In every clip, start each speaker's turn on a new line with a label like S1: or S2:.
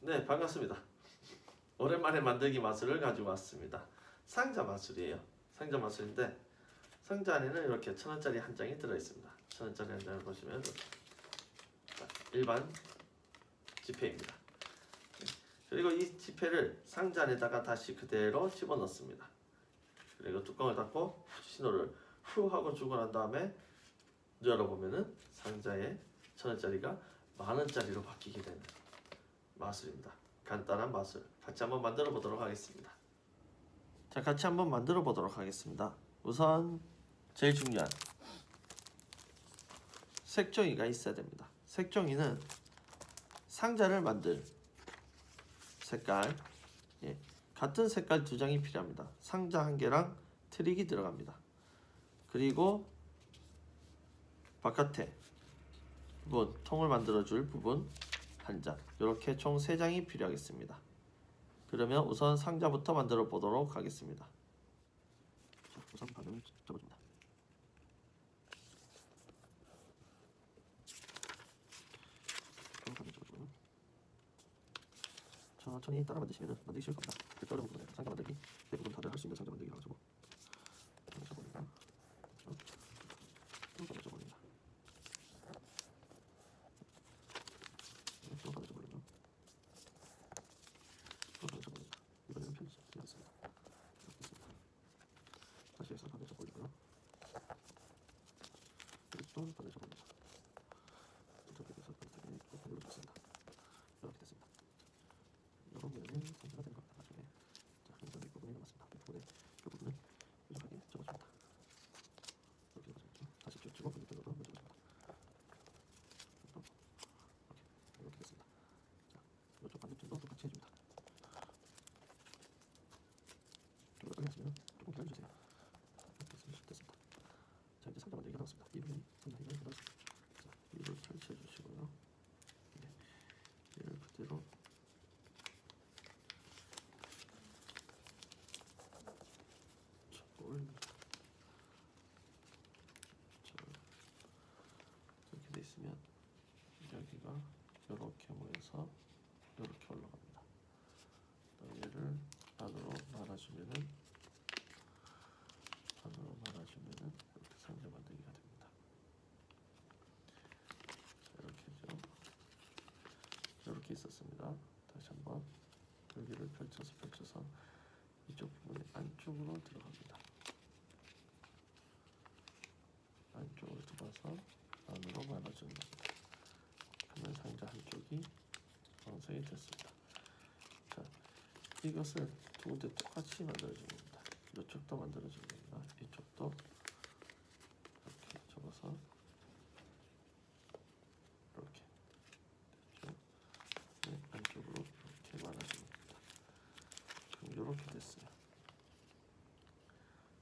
S1: 네, 반갑습니다. 오랜만에 만들기 마술을 가지고 왔습니다. 상자 마술이에요. 상자 마술인데 상자 안에는 이렇게 1000원짜리 한 장이 들어있습니다. 1000원짜리 한 장을 보시면 일반 지폐입니다. 그리고 이 지폐를 상자 안에다가 다시 그대로 집어넣습니다. 그리고 뚜껑을 닫고 신호를 후 하고 주고 난 다음에 열어보면은 상자에 1000원짜리가 만원짜리로 바뀌게 되는 마술입니다. 간단한 마술 같이 한번 만들어 보도록 하겠습니다. 자, 같이 한번 만들어 보도록 하겠습니다. 우선 제일 중요한 색종이가 있어야 됩니다. 색종이는 상자를 만들 색깔, 같은 색깔 2장이 필요합니다. 상자 1개랑 트릭이 들어갑니다. 그리고 바깥에 부분, 통을 만들어줄 부분 1장, 이렇게 총 3장이 필요하겠습니다. 그러면 우선 상자부터 만들어 보도록 하겠습니다. 자, 우선 방향을 접어줍니다. 천천히 따라 만드시면 만들기 쉬울 겁니다. 어려운 부분은 상자 만들기 대부분 다들 할 수 있는 상자 만들기라 가지고 접어줍니다. 또 접어줍니다. 또 접어줍니다. 또 접어줍니다. 이번에는 편지 되었습니다. 다시 해서 반을 접어주고요. 그리고 또 반을 접어줍니다. 이렇게 해서 반을 또 눌러줬습니다. 이렇게 됐습니다. 이러면은 상자가 된 겁니다. 나중에 자, 여기서 이 부분이 남았습니다. 이 부분을 뾰족하게 접어줍니다. 이렇게 접어주고 다시 펴주고 반대편으로 접어줍니다. 이렇게 됐습니다. 자, 이쪽 반대편도 똑같이 해줍니다. 이쪽으로 끝났으면 조금 기다려주세요. 됐습니다. 자, 이제 상자 만들기가 나왔습니다. 이 부분이 상자 만들기가 나왔습니다. 자, 이를 펼쳐주시고요. 얘를 그대로 올립니다. 이렇게 돼 있으면 여기가 이렇게 모여서 이렇게 올라갑니다. 얘를 안으로 말아주면은 이렇게 상자 만들기가 됩니다. 자, 이렇게죠. 이렇게 있었습니다. 다시 한번 여기를 펼쳐서 이쪽 부분이 안쪽으로 들어갑니다. 안쪽으로 들어가서 안으로 말아주는 겁니다. 그러면 상자 한쪽이 완성이 됐습니다. 자, 이것을 두 군데 똑같이 만들어주는 겁니다. 이쪽도 만들어주는 겁니다. 이쪽도 이렇게 접어서 이렇게 됐죠. 네, 안쪽으로 이렇게 말아주는 겁니다. 그럼 이렇게 됐어요.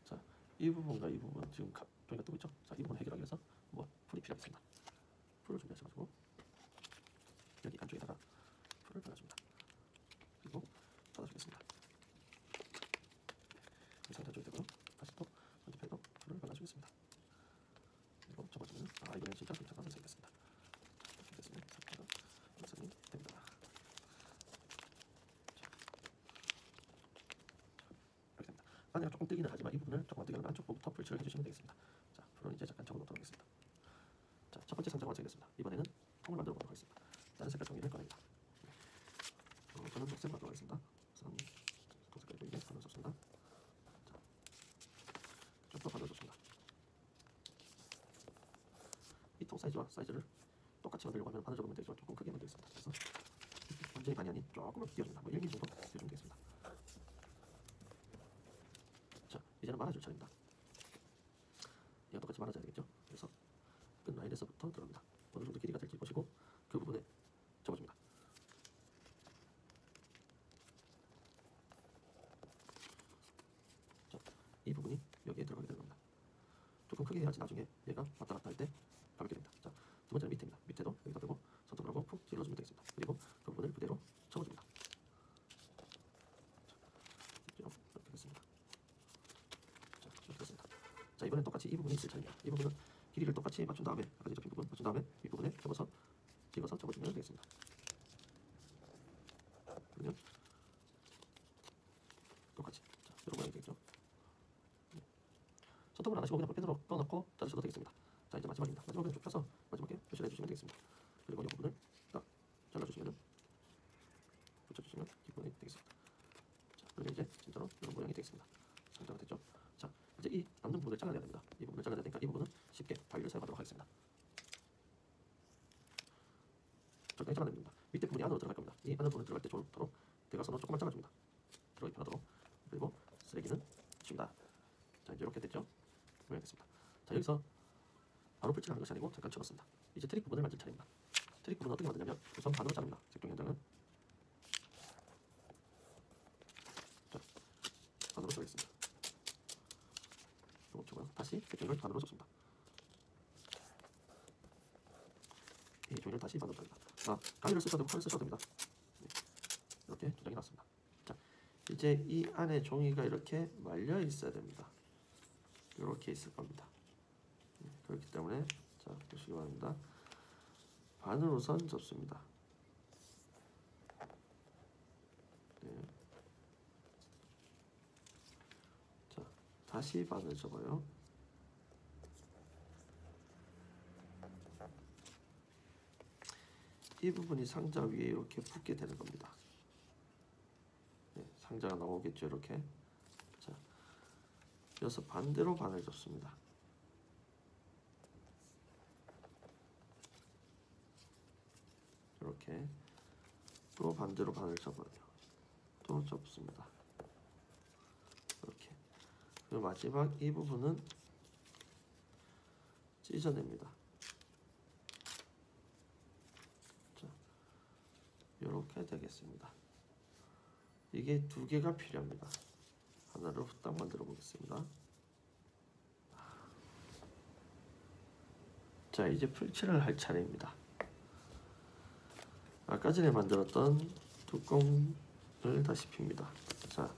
S1: 자, 이 부분과 이 부분 지금 종이가 뜨고 있죠? 자, 이 부분 해결하기 위해서 풀이 필요하겠습니다. 풀을 준비하셔가지고 여기 안쪽에다가 풀을 발라줍니다. 그리고 닫아주겠습니다. 이 상자 쪽에다가 다시 또 반대편도 풀을 발라주겠습니다. 그리고 접어주면 이번엔 진짜 상자가 완성됐습니다. 이렇게 됐으면 상자가 완성이 됩니다. 이렇게 됩니다. 안에가 조금 뜨기는 하지만 이 부분을 조금만 뜨게 하면 안쪽 부분부터 풀칠을 해주시면 되겠습니다. 자, 풀은 이제 잠깐 접어놓도록 하겠습니다. 자, 첫 번째 상자가 완성됐습니다. 이번에는 통을 만들어 보도록 하겠습니다. 다른 색깔 종이를 꺼냅니다. 저는 녹색 만들어 하겠습니다. 우선 녹색깔 보이게 발라줬습니다. 자, 쪽도 발라줬습니다. 이 통 사이즈를 똑같이 만들려고 하면 반을 접으면 되겠지만 조금 크게 만들겠습니다. 그래서 완전히 반이 아닌 조금만 띄워줍니다. 1mm 정도 띄워주면 되겠습니다. 자, 이제는 말아줄 차례입니다. 이거 똑같이 말아줘야 되겠죠? 그래서 끝 라인에서부터 들어갑니다. 어느 정도 길이가 될지 보시고 그 부분에 접어줍니다. 자, 이 부분이 여기에 들어가게 되는 겁니다. 조금 크게 해야지 나중에 얘가 왔다 갔다 할 때 가볍게 됩니다. 자, 두 번째는 밑에입니다. 밑에도 여기다 대고 손톱으로 하고 푹 찔러주면 되겠습니다. 그리고 그 부분을 그대로 접어줍니다. 자, 이렇게 됐습니다. 자, 이렇게 됐습니다. 자, 이번엔 똑같이 이 부분이 있을 차례입니다. 이 부분은 길이를 똑같이 맞춘 다음에 아까 접힌 부분 맞춘 다음에 이 부분에 접어서 찍어서 접어주면 되겠습니다. 원하시고 그냥 볼펜으로 꺼놓고 자르셔도 되겠습니다. 자, 이제 마지막입니다. 마지막은 쭉 펴서 마지막에 표시를 해주시면 되겠습니다. 그리고 이 부분을 딱 잘라주시면 붙여주시면 기본이 되겠습니다. 자, 그러면 이제 진짜로 이런 모양이 되겠습니다. 상자가 됐죠? 자, 이제 이 남는 부분을 잘라내야 됩니다. 이 부분을 잘라야 되니까 이 부분은 쉽게 가위를 사용하도록 하겠습니다. 적당히 잘라내면 됩니다. 밑에 부분이 안으로 들어갈 겁니다. 이 안으로 부분을 들어갈 때 좋도록 대각선으로 조금만 잘라줍니다. 들어가기 편하도록. 그리고 쓰레기는 치웁니다. 자, 이제 이렇게 됐죠? 모양이 됐습니다. 자, 여기서 바로 풀칠을 하는 것이 아니고 잠깐 쳐놨습니다. 이제 트릭 부분을 만들 차례입니다. 트릭 부분은 어떻게 만드냐면 우선 반으로 자릅니다. 색종 현장은 자, 반으로 자르겠습니다. 조금 다시 색종을 반으로 접습니다. 이 종이를 다시 반으로 자릅니다. 가위를 쓰셔도 되고 칼을 쓰셔도 됩니다. 네, 이렇게 두 장이 나왔습니다. 자, 이제 이 안에 종이가 이렇게 말려 있어야 됩니다. 이렇게 있을 겁니다. 네, 그렇기 때문에 자, 보시기 바랍니다. 반을 우선 접습니다. 네. 자, 다시 반을 접어요. 이 부분이 상자 위에 이렇게 붙게 되는 겁니다. 네, 상자가 나오겠죠, 이렇게. 자, 이어서 반대로 반을 접습니다. 이렇게 또 반대로 반을 접어요. 또 접습니다. 이렇게. 그리고 마지막 이 부분은 찢어냅니다. 자, 이렇게 되겠습니다. 이게 두 개가 필요합니다. 하나를 후딱 만들어 보겠습니다. 자, 이제 풀칠을 할 차례입니다. 아까 전에 만들었던 뚜껑을 다시 핍니다. 자,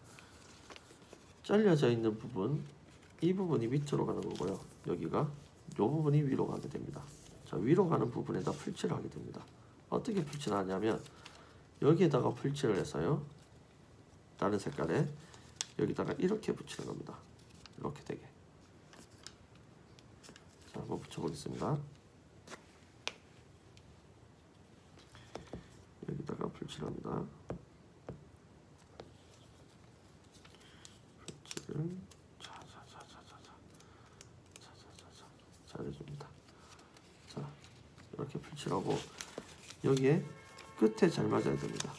S1: 잘려져 있는 부분, 이 부분이 밑으로 가는 거고요. 여기가 이 부분이 위로 가게 됩니다. 자, 위로 가는 부분에다 풀칠을 하게 됩니다. 어떻게 풀칠을 하냐면 여기에다가 풀칠을 해서요. 다른 색깔에 여기다가 이렇게 붙이는 겁니다. 이렇게 되게. 자, 한번 붙여보겠습니다. 여기다가 풀칠합니다. 풀칠을 잘해줍니다. 자, 이렇게 풀칠하고 여기에 끝에 잘 맞아야 됩니다.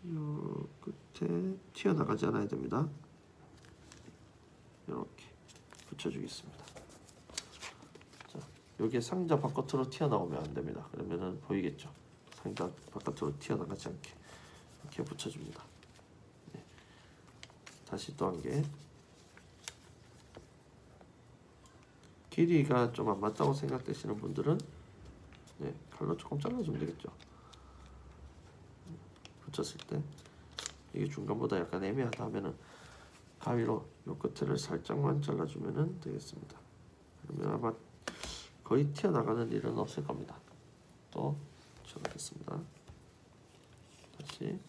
S1: 요 끝에 튀어나가지 않아야 됩니다. 이렇게 붙여주겠습니다. 자, 여기에 상자 바깥으로 튀어나오면 안 됩니다. 그러면은 보이겠죠? 상자 바깥으로 튀어나가지 않게 이렇게 붙여줍니다. 네. 다시 또 한 개. 길이가 좀 안 맞다고 생각되시는 분들은 네, 칼로 조금 잘라주면 되겠죠. 붙였을 때 이게 중간보다 약간 애매하다 하면은 가위로 요 끝을 살짝만 잘라주면 되겠습니다. 그러면 아마 거의 튀어나가는 일은 없을 겁니다. 또 붙여놓겠습니다. 다시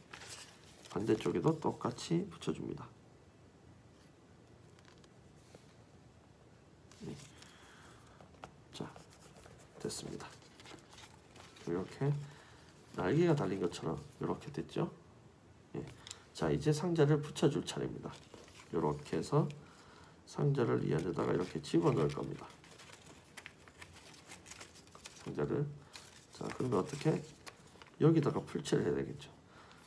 S1: 반대쪽에도 똑같이 붙여줍니다. 네. 자, 됐습니다. 이렇게 날개가 달린 것처럼 이렇게 됐죠? 예. 자, 이제 상자를 붙여줄 차례입니다. 이렇게 해서 상자를 이 안에다가 이렇게 집어넣을 겁니다. 상자를. 자, 그러면 어떻게? 여기다가 풀칠을 해야 되겠죠.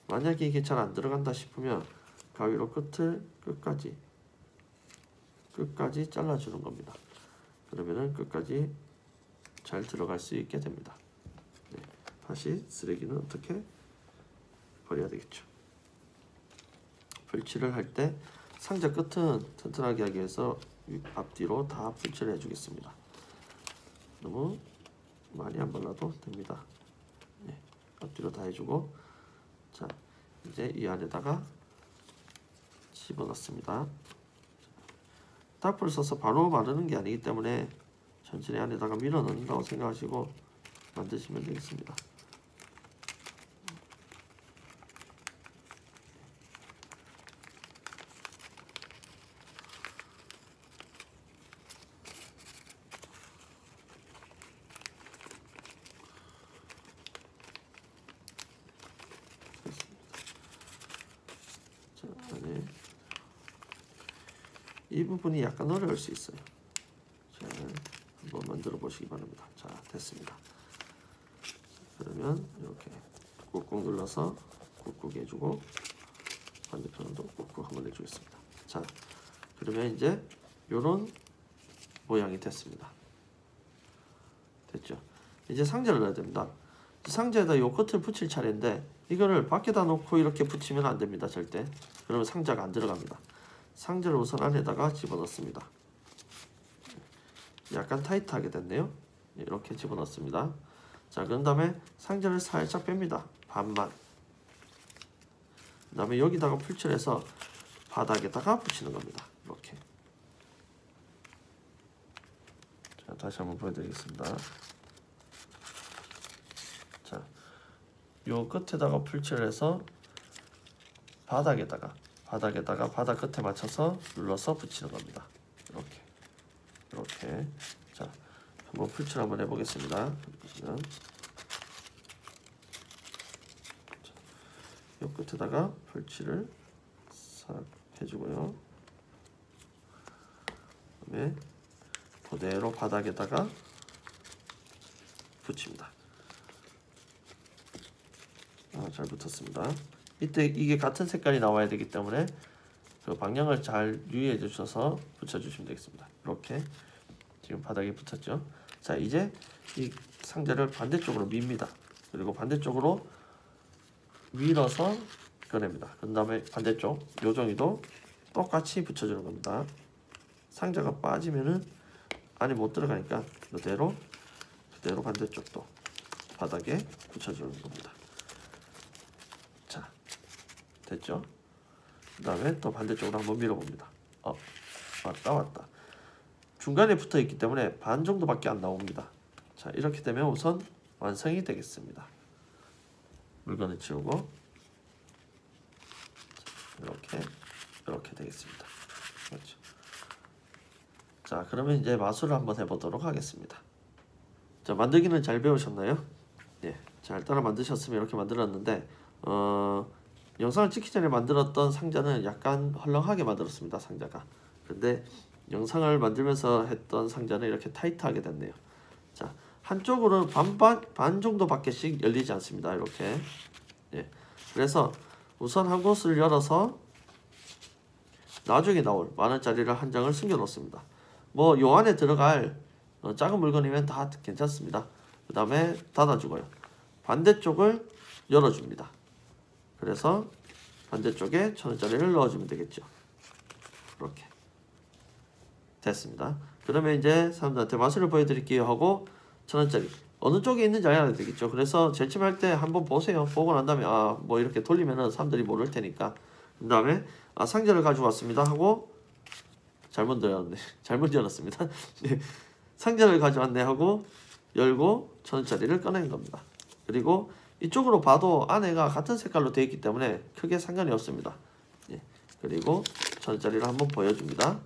S1: 만약에 이게 잘 안 들어간다 싶으면 가위로 끝을 끝까지 잘라주는 겁니다. 그러면은 끝까지 잘 들어갈 수 있게 됩니다. 네. 다시 쓰레기는 어떻게 버려야 되겠죠. 풀칠을 할 때 상자 끝은 튼튼하게 하기 위해서 앞뒤로 다 풀칠을 해주겠습니다. 너무 많이 안 발라도 됩니다. 네. 앞뒤로 다 해주고, 자, 이제 이 안에다가 집어넣습니다. 타프를 써서 바로 바르는 게 아니기 때문에 천천히 안에다가 밀어 넣는다고 생각하시고 만드시면 되겠습니다. 이 부분이 약간 어려울 수 있어요. 자, 한번 만들어 보시기 바랍니다. 자, 됐습니다. 그러면 이렇게 꾹꾹 눌러서 꾹꾹 해주고 반대편도 꾹꾹 한번 해주겠습니다. 자, 그러면 이제 요런 모양이 됐습니다. 됐죠? 이제 상자를 넣어야 됩니다. 상자에다 요 끝을 붙일 차례인데 이거를 밖에다 놓고 이렇게 붙이면 안 됩니다. 절대. 그러면 상자가 안 들어갑니다. 상자를 우선 안에다가 집어넣습니다. 약간 타이트하게 됐네요. 이렇게 집어넣습니다. 자, 그런 다음에 상자를 살짝 뺍니다. 반만. 그 다음에 여기다가 풀칠해서 바닥에다가 붙이는 겁니다. 이렇게. 자, 다시 한번 보여드리겠습니다. 자, 요 끝에다가 풀칠해서 바닥에다가 바닥 끝에 맞춰서 눌러서 붙이는 겁니다. 이렇게. 자, 한번 풀칠 한번 해보겠습니다. 요 끝에다가 풀칠을 싹 해주고요. 그다음에 그대로 바닥에다가 붙입니다. 잘 붙었습니다. 이때 이게 같은 색깔이 나와야 되기 때문에 그 방향을 잘 유의해 주셔서 붙여주시면 되겠습니다. 이렇게 지금 바닥에 붙었죠. 자, 이제 이 상자를 반대쪽으로 밉니다. 그리고 반대쪽으로 밀어서 꺼냅니다. 그 다음에 반대쪽 요정이도 똑같이 붙여주는 겁니다. 상자가 빠지면은 안에 못 들어가니까 그대로 반대쪽도 바닥에 붙여주는 겁니다. 자, 됐죠? 그 다음에 또 반대쪽으로 한번 밀어봅니다. 왔다. 중간에 붙어 있기 때문에 반 정도밖에 안 나옵니다. 자, 이렇게 되면 우선 완성이 되겠습니다. 물건을 치우고 이렇게 되겠습니다. 그렇죠. 자, 그러면 이제 마술을 한번 해보도록 하겠습니다. 자, 만들기는 잘 배우셨나요? 네, 잘 따라 만드셨으면 이렇게 만들었는데 영상을 찍기 전에 만들었던 상자는 약간 헐렁하게 만들었습니다. 상자가. 근데 영상을 만들면서 했던 상자는 이렇게 타이트하게 됐네요. 자, 한쪽으로는 반 정도밖에씩 열리지 않습니다. 이렇게. 예. 그래서 우선 한 곳을 열어서 나중에 나올 만원짜리를 한 장을 숨겨 놓습니다. 뭐 요 안에 들어갈 작은 물건이면 다 괜찮습니다. 그 다음에 닫아주고요. 반대쪽을 열어줍니다. 그래서 반대쪽에 1000원짜리를 넣어주면 되겠죠. 이렇게 됐습니다. 그러면 이제 사람들한테 마술을 보여드릴게요 하고 1000원짜리 어느 쪽에 있는지 알아야 되겠죠. 그래서 제침할 때 한번 보세요. 보고 난 다음에 뭐 이렇게 돌리면은 사람들이 모를 테니까. 그 다음에 상자를 가지고 왔습니다 하고 잘못 열었습니다. 상자를 가져왔네 하고 열고 1000원짜리를 꺼낸 겁니다. 그리고 이쪽으로 봐도 안에가 같은 색깔로 되어 있기 때문에 크게 상관이 없습니다. 예. 그리고 1000원짜리를 한번 보여줍니다.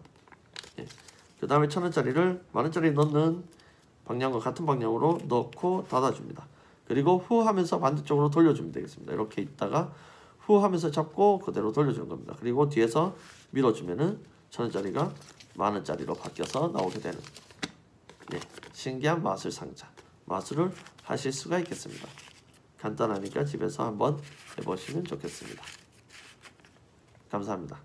S1: 예. 그 다음에 1000원짜리를 만원짜리 넣는 방향과 같은 방향으로 넣고 닫아줍니다. 그리고 후 하면서 반대쪽으로 돌려주면 되겠습니다. 이렇게 있다가 후 하면서 잡고 그대로 돌려주는 겁니다. 그리고 뒤에서 밀어주면은 1000원짜리가 만원짜리로 바뀌어서 나오게 되는 신기한 마술 상자. 마술을 하실 수가 있겠습니다. 간단하니까 집에서 한번 해보시면 좋겠습니다. 감사합니다.